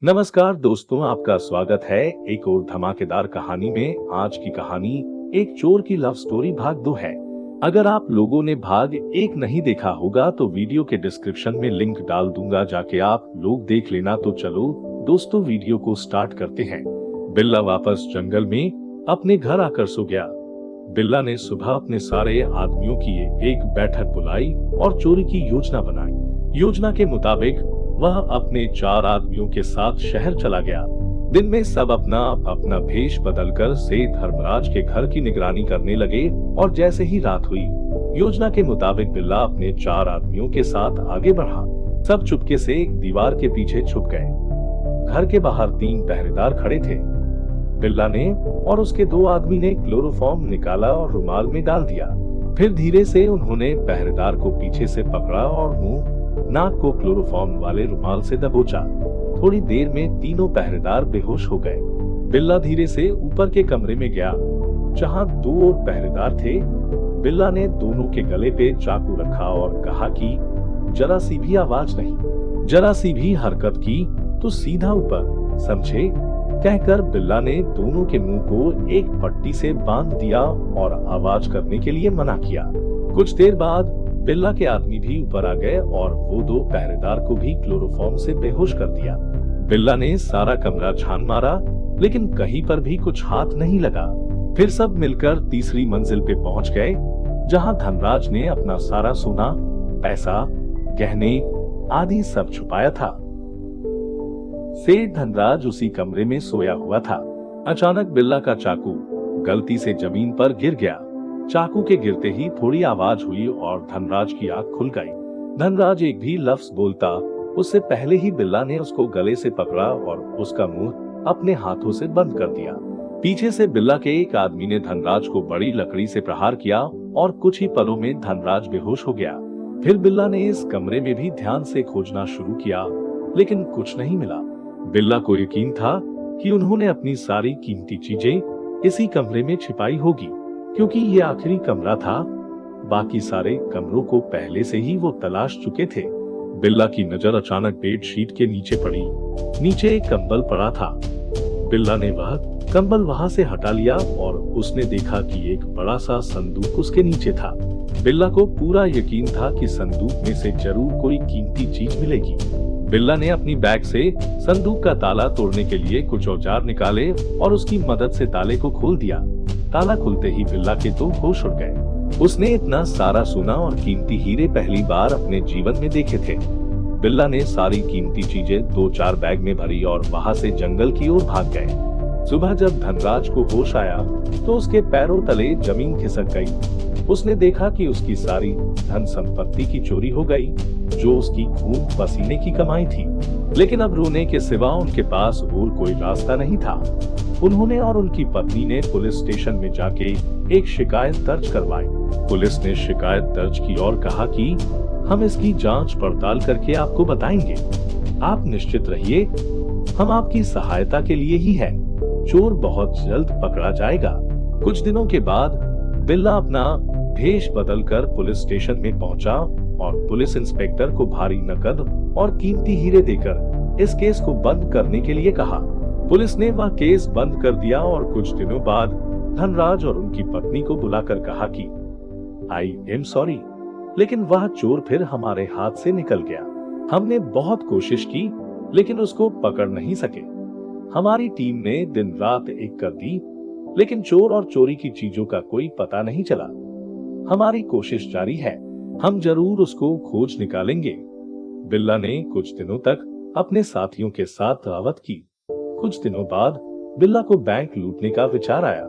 नमस्कार दोस्तों, आपका स्वागत है एक और धमाकेदार कहानी में। आज की कहानी एक चोर की लव स्टोरी भाग 2 है। अगर आप लोगों ने भाग 1 नहीं देखा होगा तो वीडियो के डिस्क्रिप्शन में लिंक डाल दूंगा, जाके आप लोग देख लेना। तो चलो दोस्तों वीडियो को स्टार्ट करते हैं। बिल्ला वापस जंगल में अपने घर आकर सो गया। बिल्ला ने सुबह अपने सारे आदमियों की एक बैठक बुलाई और चोरी की योजना बनाई। योजना के मुताबिक वह अपने 4 आदमियों के साथ शहर चला गया। दिन में सब अपना अपना भेष बदलकर से धर्मराज के घर की निगरानी करने लगे और जैसे ही रात हुई, योजना के मुताबिक बिल्ला अपने 4 आदमियों के साथ आगे बढ़ा। सब चुपके से एक दीवार के पीछे छुप गए। घर के बाहर 3 पहरेदार खड़े थे। बिल्ला ने और उसके 2 आदमी ने क्लोरोफॉर्म निकाला और रुमाल में डाल दिया। फिर धीरे से उन्होंने पहरेदार को पीछे से पकड़ा और मुंह नाक को क्लोरोफॉर्म वाले रुमाल से दबोचा। थोड़ी देर में तीनों पहरेदार बेहोश हो गए। बिल्ला धीरे से ऊपर के कमरे में गया जहां 2 और पहरेदार थे। बिल्ला ने दोनों के गले पे चाकू रखा और कहा कि जरा सी भी आवाज नहीं, जरा सी भी हरकत की तो सीधा ऊपर, समझे? कहकर बिल्ला ने दोनों के मुंह को एक पट्टी से बांध दिया और आवाज करने के लिए मना किया। कुछ देर बाद बिल्ला के आदमी भी ऊपर आ गए और वो 2 पहरेदार को भी क्लोरोफॉर्म से बेहोश कर दिया। बिल्ला ने सारा कमरा छान मारा लेकिन कहीं पर भी कुछ हाथ नहीं लगा। फिर सब मिलकर तीसरी मंजिल पे पहुंच गए जहां धनराज ने अपना सारा सोना, पैसा, गहने आदि सब छुपाया था। सेठ धनराज उसी कमरे में सोया हुआ था। अचानक बिल्ला का चाकू गलती से जमीन पर गिर गया। चाकू के गिरते ही थोड़ी आवाज हुई और धनराज की आंख खुल गई। धनराज एक भी लफ्ज बोलता उससे पहले ही बिल्ला ने उसको गले से पकड़ा और उसका मुंह अपने हाथों से बंद कर दिया। पीछे से बिल्ला के एक आदमी ने धनराज को बड़ी लकड़ी से प्रहार किया और कुछ ही पलों में धनराज बेहोश हो गया। फिर बिल्ला ने इस कमरे में भी ध्यान से खोजना शुरू किया लेकिन कुछ नहीं मिला। बिल्ला को यकीन था कि उन्होंने अपनी सारी कीमती चीजें इसी कमरे में छिपाई होगी, क्योंकि ये आखिरी कमरा था। बाकी सारे कमरों को पहले से ही वो तलाश चुके थे। बिल्ला की नजर अचानक बेडशीट के नीचे पड़ी। नीचे एक कंबल पड़ा था। बिल्ला ने वह कंबल वहां से हटा लिया और उसने देखा कि एक बड़ा सा संदूक उसके नीचे था। बिल्ला को पूरा यकीन था कि संदूक में से जरूर कोई कीमती चीज मिलेगी। बिल्ला ने अपनी बैग से संदूक का ताला तोड़ने के लिए कुछ औजार निकाले और उसकी मदद से ताले को खोल दिया। ताला खुलते ही बिल्ला के तो होश उड़ गए। उसने इतना सारा सोना और कीमती हीरे पहली बार अपने जीवन में देखे थे। बिल्ला ने सारी कीमती चीजें 2-4 बैग में भरी और वहां से जंगल की ओर भाग गए। सुबह जब धनराज को होश आया तो उसके पैरों तले जमीन खिसक गई। उसने देखा कि उसकी सारी धन संपत्ति की चोरी हो गई, जो उसकी खून पसीने की कमाई थी। लेकिन अब रोने के सिवा उनके पास और कोई रास्ता नहीं था। उन्होंने और उनकी पत्नी ने पुलिस स्टेशन में जाके एक शिकायत दर्ज करवाई। पुलिस ने शिकायत दर्ज की और कहा कि हम इसकी जांच पड़ताल करके आपको बताएंगे। आप निश्चित रहिए, हम आपकी सहायता के लिए ही हैं। चोर बहुत जल्द पकड़ा जाएगा। कुछ दिनों के बाद बिल्ला अपना भेष बदलकर पुलिस स्टेशन में पहुंचा और पुलिस इंस्पेक्टर को भारी नकद और कीमती हीरे देकर इस केस को बंद करने के लिए कहा। पुलिस ने वह केस बंद कर दिया और कुछ दिनों बाद धनराज और उनकी पत्नी को बुलाकर कहा कि आई एम सॉरी, लेकिन वह चोर फिर हमारे हाथ से निकल गया। हमने बहुत कोशिश की लेकिन उसको पकड़ नहीं सके। हमारी टीम ने दिन रात एक कर दी लेकिन चोर और चोरी की चीजों का कोई पता नहीं चला। हमारी कोशिश जारी है, हम जरूर उसको खोज निकालेंगे। बिल्ला ने कुछ दिनों तक अपने साथियों के साथ दावत की। कुछ दिनों बाद बिल्ला को बैंक लूटने का विचार आया।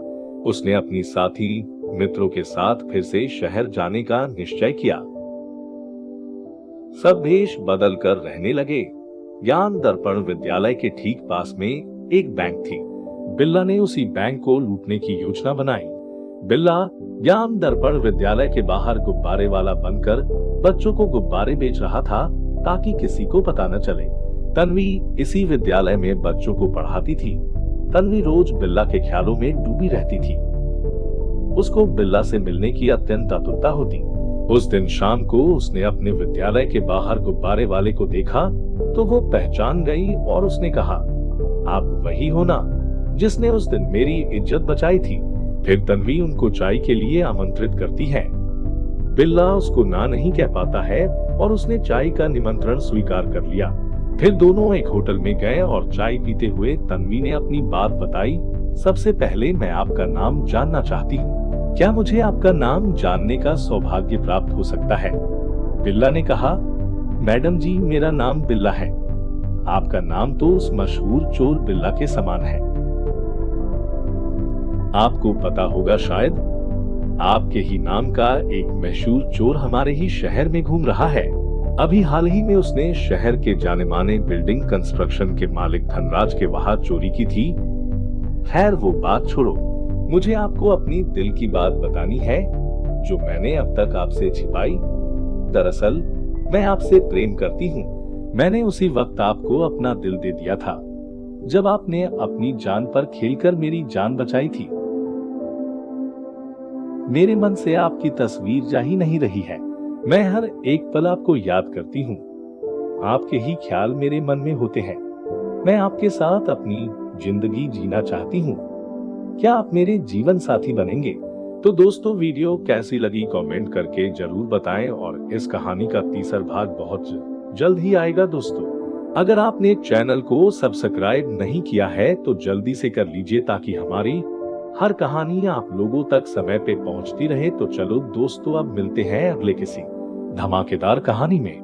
उसने अपनी साथी मित्रों के साथ फिर से शहर जाने का निश्चय किया। सब भेष बदल कर रहने लगे। ज्ञान दर्पण विद्यालय के ठीक पास में एक बैंक थी। बिल्ला ने उसी बैंक को लूटने की योजना बनाई। बिल्ला ज्ञान दर्पण विद्यालय के बाहर गुब्बारे वाला बनकर बच्चों को गुब्बारे बेच रहा था ताकि किसी को पता न चले। तन्वी इसी विद्यालय में बच्चों को पढ़ाती थी। तन्वी रोज बिल्ला के ख्यालों में डूबी रहती थी। उसको बिल्ला से मिलने की अत्यंत आतुरता होती। उस दिन शाम को उसने अपने विद्यालय के बाहर गुब्बारे वाले को देखा तो वो पहचान गई और उसने कहा, आप वही हो ना जिसने उस दिन मेरी इज्जत बचाई थी। फिर तन्वी उनको चाय के लिए आमंत्रित करती है। बिल्ला उसको ना नहीं कह पाता है और उसने चाय का निमंत्रण स्वीकार कर लिया। फिर दोनों एक होटल में गए और चाय पीते हुए तन्वी ने अपनी बात बताई। सबसे पहले मैं आपका नाम जानना चाहती हूँ, क्या मुझे आपका नाम जानने का सौभाग्य प्राप्त हो सकता है? बिल्ला ने कहा, मैडम जी मेरा नाम बिल्ला है। आपका नाम तो उस मशहूर चोर बिल्ला के समान है। आपको पता होगा शायद, आपके ही नाम का एक मशहूर चोर हमारे ही शहर में घूम रहा है। अभी हाल ही में उसने शहर के जाने माने बिल्डिंग कंस्ट्रक्शन के मालिक धनराज के वहां चोरी की थी। खैर वो बात छोड़ो, मुझे आपको अपनी दिल की बात बतानी है जो मैंने अब तक आपसे छिपाई। दरअसल मैं आपसे प्रेम करती हूँ। मैंने उसी वक्त आपको अपना दिल दे दिया था जब आपने अपनी जान पर खेलकर मेरी जान बचाई थी। मेरे मन से आपकी तस्वीर जा ही नहीं रही है। मैं हर एक पल आपको याद करती हूँ। आपके ही ख्याल मेरे मन में होते हैं। मैं आपके साथ अपनी जिंदगी जीना चाहती हूँ। क्या आप मेरे जीवन साथी बनेंगे? तो दोस्तों वीडियो कैसी लगी कमेंट करके जरूर बताएं और इस कहानी का तीसरा भाग बहुत जल्द ही आएगा दोस्तों। अगर आपने चैनल को सब्सक्राइब नहीं किया है तो जल्दी से कर लीजिए ताकि हमारी हर कहानी आप लोगों तक समय पे पहुंचती रहे। तो चलो दोस्तों अब मिलते हैं अगले किसी धमाकेदार कहानी में।